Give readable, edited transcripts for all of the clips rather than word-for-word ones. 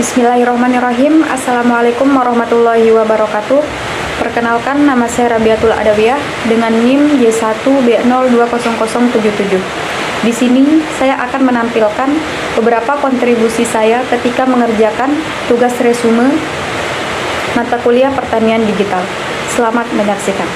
Bismillahirrahmanirrahim. Assalamualaikum warahmatullahi wabarakatuh. Perkenalkan, nama saya Rabiatul Adawiyah dengan NIM Y1B020077. Di sini saya akan menampilkan beberapa kontribusi saya ketika mengerjakan tugas resume mata kuliah pertanian digital. Selamat menyaksikan.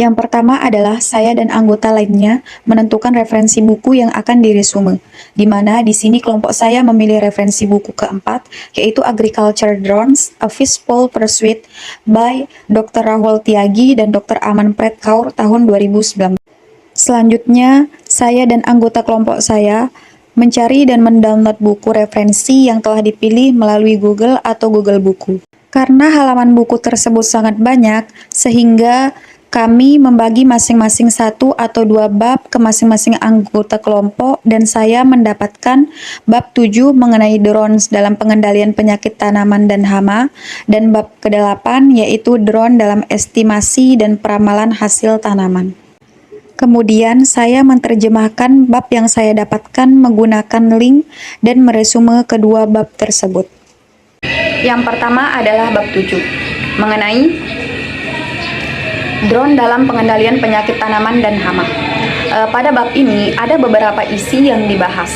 Yang pertama adalah saya dan anggota lainnya menentukan referensi buku yang akan diresume, di mana di sini kelompok saya memilih referensi buku keempat, yaitu Agriculture Drones, A Fishbowl Pursuit by Dr. Rahul Tyagi dan Dr. Aman Pret Kaur tahun 2019. Selanjutnya, saya dan anggota kelompok saya mencari dan mendownload buku referensi yang telah dipilih melalui Google atau Google Buku. Karena halaman buku tersebut sangat banyak, sehingga kami membagi masing-masing 1 atau 2 bab ke masing-masing anggota kelompok, dan saya mendapatkan bab 7 mengenai drones dalam pengendalian penyakit tanaman dan hama, dan bab ke-8 yaitu drone dalam estimasi dan peramalan hasil tanaman. Kemudian saya menerjemahkan bab yang saya dapatkan menggunakan link dan meresume kedua bab tersebut. Yang pertama adalah bab 7 mengenai drone dalam pengendalian penyakit tanaman dan hama. Pada bab ini ada beberapa isi yang dibahas,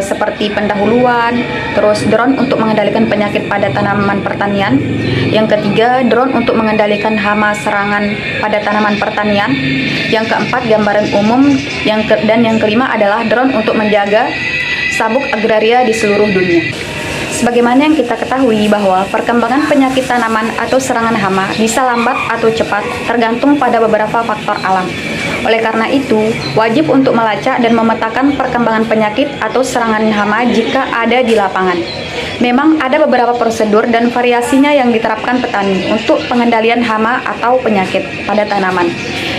seperti pendahuluan, terus drone untuk mengendalikan penyakit pada tanaman pertanian. Yang ketiga, drone untuk mengendalikan hama serangan pada tanaman pertanian. Yang keempat, gambaran umum. Dan yang kelima adalah drone untuk menjaga sabuk agraria di seluruh dunia. Sebagaimana yang kita ketahui bahwa perkembangan penyakit tanaman atau serangan hama bisa lambat atau cepat tergantung pada beberapa faktor alam. Oleh karena itu, wajib untuk melacak dan memetakan perkembangan penyakit atau serangan hama jika ada di lapangan. Memang ada beberapa prosedur dan variasinya yang diterapkan petani untuk pengendalian hama atau penyakit pada tanaman.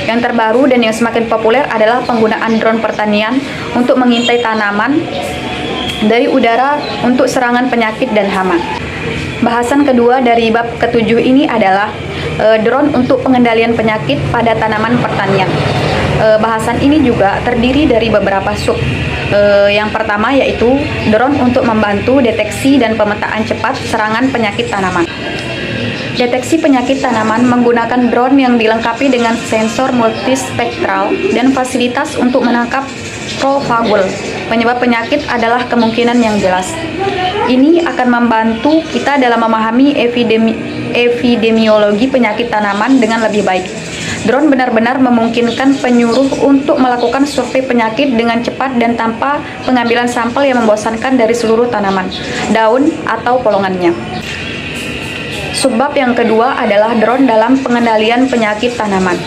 Yang terbaru dan yang semakin populer adalah penggunaan drone pertanian untuk mengintai tanaman dari udara untuk serangan penyakit dan hama. Bahasan kedua dari bab ke-7 ini adalah drone untuk pengendalian penyakit pada tanaman pertanian. Bahasan ini juga terdiri dari beberapa sub. Yang pertama yaitu drone untuk membantu deteksi dan pemetaan cepat serangan penyakit tanaman. Deteksi penyakit tanaman menggunakan drone yang dilengkapi dengan sensor multispektral dan fasilitas untuk menangkap propagul. Penyebab penyakit adalah kemungkinan yang jelas. Ini akan membantu kita dalam memahami epidemiologi penyakit tanaman dengan lebih baik. Drone benar-benar memungkinkan penyuluh untuk melakukan survei penyakit dengan cepat dan tanpa pengambilan sampel yang membosankan dari seluruh tanaman, daun, atau polongannya. Subbab yang kedua adalah drone dalam pengendalian penyakit tanaman.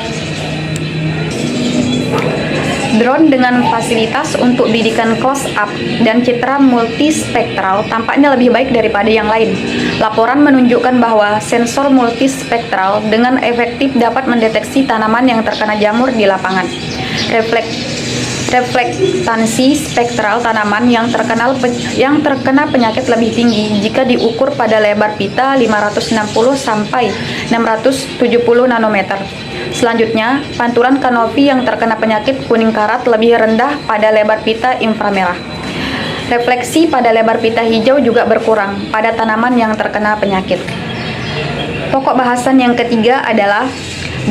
Drone dengan fasilitas untuk bidikan close up dan citra multispektral tampaknya lebih baik daripada yang lain. Laporan menunjukkan bahwa sensor multispektral dengan efektif dapat mendeteksi tanaman yang terkena jamur di lapangan. Reflektansi spektral tanaman yang terkena penyakit lebih tinggi jika diukur pada lebar pita 560 sampai 670 nanometer. Selanjutnya, pantulan kanopi yang terkena penyakit kuning karat lebih rendah pada lebar pita inframerah. Refleksi pada lebar pita hijau juga berkurang pada tanaman yang terkena penyakit. Pokok bahasan yang ketiga adalah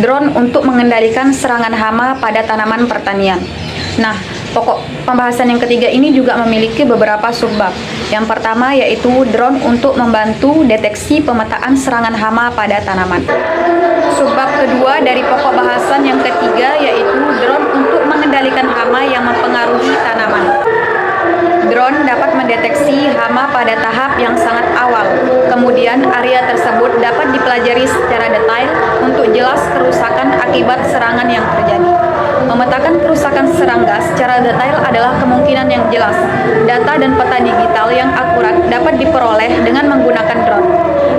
drone untuk mengendalikan serangan hama pada tanaman pertanian. Nah, pokok pembahasan yang ketiga ini juga memiliki beberapa subbab. Yang pertama yaitu drone untuk membantu deteksi pemetaan serangan hama pada tanaman. Subbab kedua dari pokok bahasan yang ketiga yaitu drone untuk mengendalikan hama yang mempengaruhi tanaman. Drone dapat mendeteksi hama pada tahap yang sangat awal. Kemudian area tersebut dapat dipelajari secara detail untuk jelas kerusakan akibat serangan yang terjadi. Memetakan kerusakan serangga secara detail adalah kemungkinan yang jelas. Data dan peta digital yang akurat dapat diperoleh dengan menggunakan drone.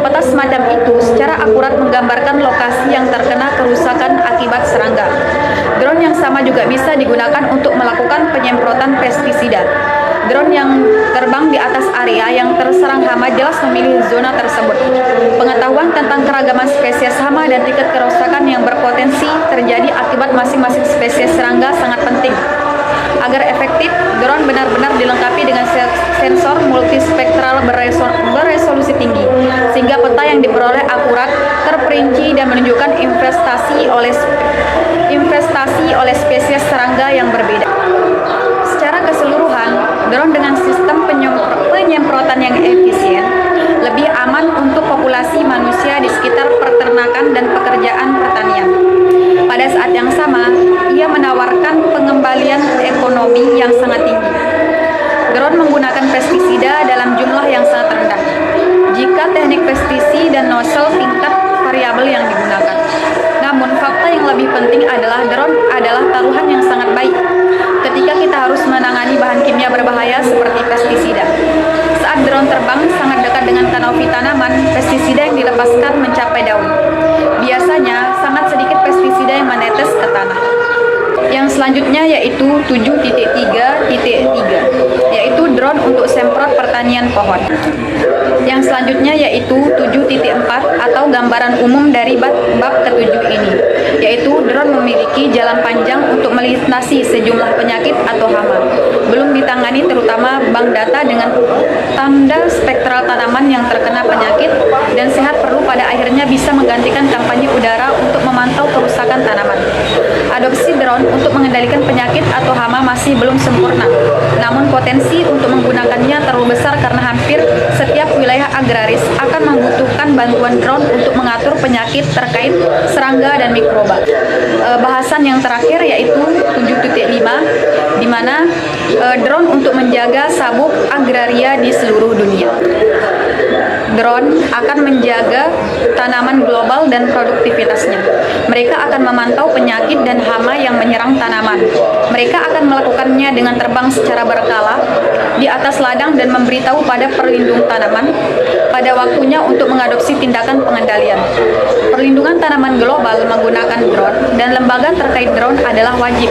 Peta semacam itu secara akurat menggambarkan lokasi yang terkena kerusakan akibat serangga. Drone yang sama juga bisa digunakan untuk melakukan penyemprotan pestisida. Drone yang terbang di atas area yang terserang hama jelas memilih zona tersebut. Pengetahuan tentang keragaman spesies hama dan tingkat kerusakan yang berpotensi terjadi akibat masing-masing spesies serangga sangat penting. Agar efektif, drone benar-benar dilengkapi dengan sensor multispektral beresolusi data yang diperoleh akurat, terperinci, dan menunjukkan investasi oleh spesies serangga yang berbeda. Secara keseluruhan, drone dengan sistem penyemprotan yang efisien lebih aman untuk populasi manusia di sekitar peternakan dan pekerjaan pertanian. Pada saat yang sama, ia menawarkan pengembalian ekonomi yang sangat tinggi. Drone menggunakan pestisida dalam jumlah yang sangat rendah. Jika teknik pestisida dan nozzle tingkat variabel yang digunakan. Namun, fakta yang lebih penting adalah drone adalah taruhan yang sangat baik ketika kita harus menangani bahan kimia berbahaya seperti pestisida. Saat drone terbang sangat dekat dengan kanopi tanaman, pestisida yang dilepaskan mencapai daun. Biasanya, sangat sedikit pestisida yang menetes ke tanah. Yang selanjutnya yaitu 7.3.3, yaitu drone untuk semprot pertanian pohon. Yang selanjutnya yaitu 7.4 atau gambaran umum dari bab ke-7 ini, yaitu drone memiliki jalan panjang untuk melintasi sejumlah penyakit atau hama. Belum ditangani terutama bank data dengan tanda spektral tanaman yang terkena penyakit dan sehat perlu pada akhirnya bisa menggantikan kampanye udara untuk memantau kerusakan tanaman. Adopsi drone untuk mengendalikan penyakit atau hama masih belum sempurna, namun potensi untuk menggunakannya terlalu besar karena hampir setiap wilayah agraris akan membutuhkan bantuan drone untuk mengatur penyakit terkait serangga dan mikroba. Bahasan yang terakhir yaitu 7.5, di mana drone untuk menjaga sabuk agraria di seluruh dunia. Drone akan menjaga tanaman global dan produktivitasnya. Mereka akan memantau penyakit dan hama yang menyerang tanaman. Mereka akan melakukannya dengan terbang secara berkala di atas ladang dan memberitahu pada perlindung tanaman pada waktunya untuk mengadopsi tindakan pengendalian. Perlindungan tanaman global menggunakan drone dan lembaga terkait drone adalah wajib.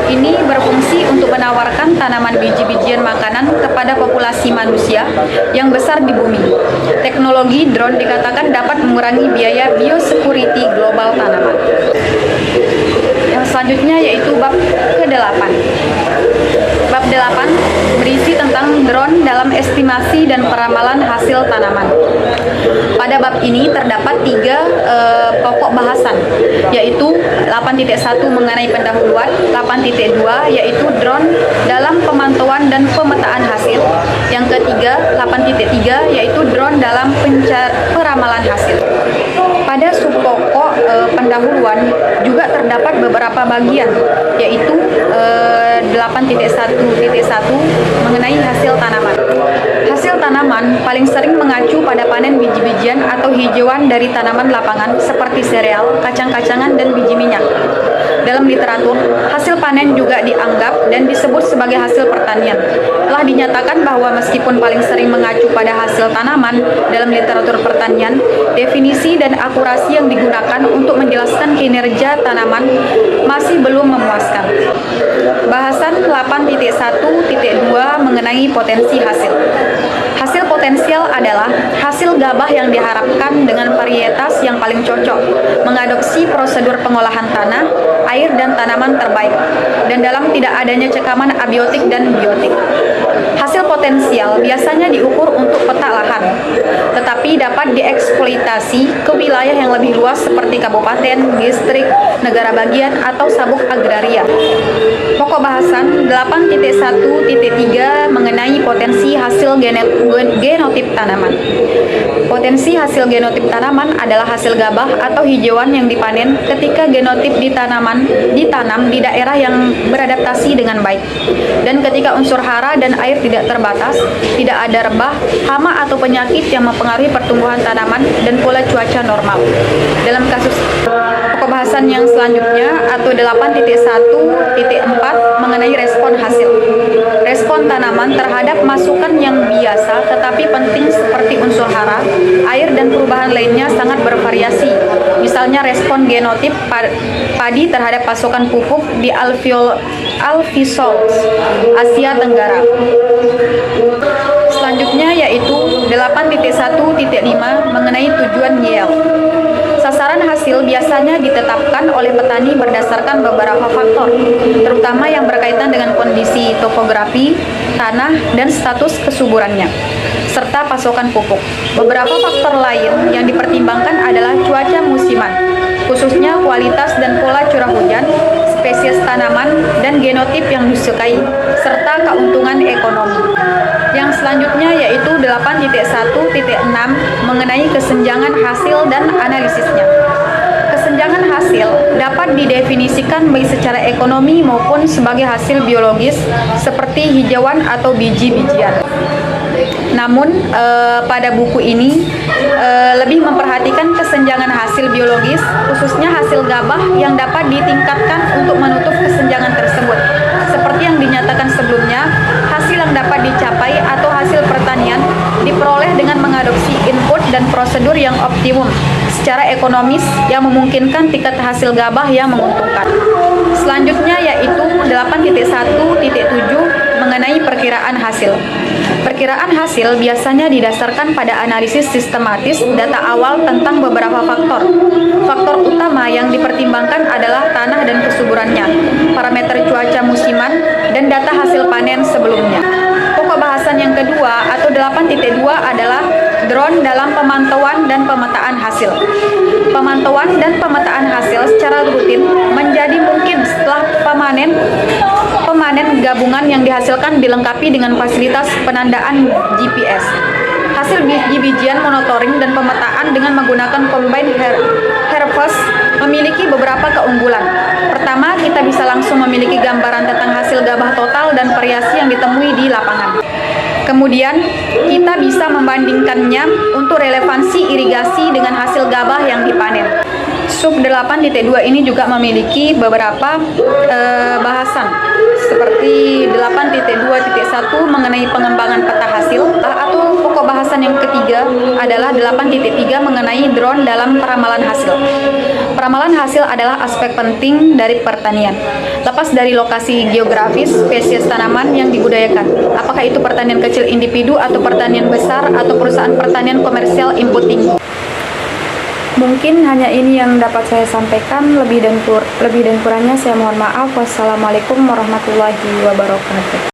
Ini berfungsi untuk menawarkan tanaman biji-bijian makanan kepada populasi manusia yang besar di bumi. Teknologi drone dikatakan dapat mengurangi biaya biosecurity global tanaman. Yang selanjutnya yaitu bab ke-8. Bab 8 berisi tentang drone dalam estimasi dan peramalan hasil tanaman. Pada bab ini terdapat 3 pokok bahasan, yaitu 8.1 mengenai pendahuluan, 8.2 yaitu drone dalam pemantauan dan pemetaan hasil, yang ketiga 8.3 yaitu drone dalam peramalan hasil. Pada subpokok pendahuluan juga terdapat beberapa bagian, yaitu 8.1.1 mengenai hasil tanaman. Hasil tanaman paling sering mengacu pada panen biji-bijian atau hijauan dari tanaman lapangan seperti sereal, kacang-kacangan, dan biji minyak. Dalam literatur, hasil panen juga dianggap dan disebut sebagai hasil pertanian. Telah dinyatakan bahwa meskipun paling sering mengacu pada hasil tanaman dalam literatur pertanian, definisi dan akurasi yang digunakan untuk menjelaskan kinerja tanaman masih belum memuaskan. Bahasan 8.1.2 mengenai potensi hasil. Hasil potensial adalah hasil gabah yang diharapkan dengan varietas yang paling cocok, mengadopsi prosedur pengolahan tanah, air, dan tanaman terbaik, dan dalam tidak adanya cekaman abiotik dan biotik. Hasil potensial biasanya diukur untuk peta lahan, tetapi dapat dieksploitasi ke wilayah yang lebih luas seperti kabupaten, distrik, negara bagian, atau sabuk agraria. Pokok bahasan 8.1.3 mengenai potensi hasil genotip tanaman. Potensi hasil genotip tanaman adalah hasil gabah atau hijauan yang dipanen ketika genotip ditanam di daerah yang beradaptasi dengan baik, dan ketika unsur hara dan air tidak terbatas, tidak ada rebah, hama atau penyakit yang mempengaruhi pertumbuhan tanaman, dan pola cuaca normal. Dalam kasus pokok bahasan yang selanjutnya atau 8.1.4 mengenai respon hasil. Respon tanaman terhadap masukan yang biasa tetapi penting seperti unsur hara, air, dan perubahan lainnya sangat bervariasi. Misalnya respon genotip padi terhadap pasokan pupuk di Alfisols, Asia Tenggara. Selanjutnya yaitu 8.1.5 mengenai tujuan yield. Sasaran hasil biasanya ditetapkan oleh petani berdasarkan beberapa faktor, terutama yang berkaitan dengan kondisi topografi, tanah, dan status kesuburannya, serta pasokan pupuk. Beberapa faktor lain yang dipertimbangkan adalah cuaca musiman, khususnya kualitas dan pola curah hujan, spesies tanaman, dan genotip yang disukai, serta keuntungan ekonomi. Yang selanjutnya yaitu 8.1.6 mengenai kesenjangan hasil dan analisisnya. Kesenjangan hasil dapat didefinisikan baik secara ekonomi maupun sebagai hasil biologis seperti hijauan atau biji-bijian. Namun pada buku ini lebih memperhatikan kesenjangan hasil biologis, khususnya hasil gabah yang dapat ditingkatkan untuk menutup kesenjangan tersebut. Seperti yang dinyatakan sebelumnya, hasil yang dapat dicapai atau hasil pertanian diperoleh dengan mengadopsi input dan prosedur yang optimum secara ekonomis yang memungkinkan tingkat hasil gabah yang menguntungkan. Selanjutnya yaitu 8.1.7 mengenai perkiraan hasil. Perkiraan hasil biasanya didasarkan pada analisis sistematis data awal tentang beberapa faktor. Faktor utama yang dipertimbangkan adalah tanah dan kesuburannya, parameter cuaca musiman, dan data hasil panen sebelumnya. Pokok bahasan yang kedua atau 8.2 adalah drone dalam pemantauan dan pemetaan hasil. Pemantauan dan pemetaan hasil secara rutin menjadi mungkin setelah pemanen gabungan yang dihasilkan dilengkapi dengan fasilitas penandaan GPS. Hasil biji-bijian monitoring dan pemetaan dengan menggunakan combine harvest memiliki beberapa keunggulan. Pertama, kita bisa langsung memiliki gambaran tentang hasil gabah total dan variasi yang ditemui di lapangan. Kemudian, kita bisa membandingkannya untuk relevansi irigasi dengan hasil gabah yang dipanen. Sub 8.2 ini juga memiliki beberapa bahasan seperti 8.2.1 mengenai pengembangan peta hasil, atau pokok bahasan yang ketiga adalah 8.3 mengenai drone dalam peramalan hasil. Peramalan hasil adalah aspek penting dari pertanian. Lepas dari lokasi geografis, spesies tanaman yang dibudayakan, apakah itu pertanian kecil individu atau pertanian besar atau perusahaan pertanian komersial input tinggi. Mungkin hanya ini yang dapat saya sampaikan, lebih dan kurangnya saya mohon maaf. Wassalamualaikum warahmatullahi wabarakatuh.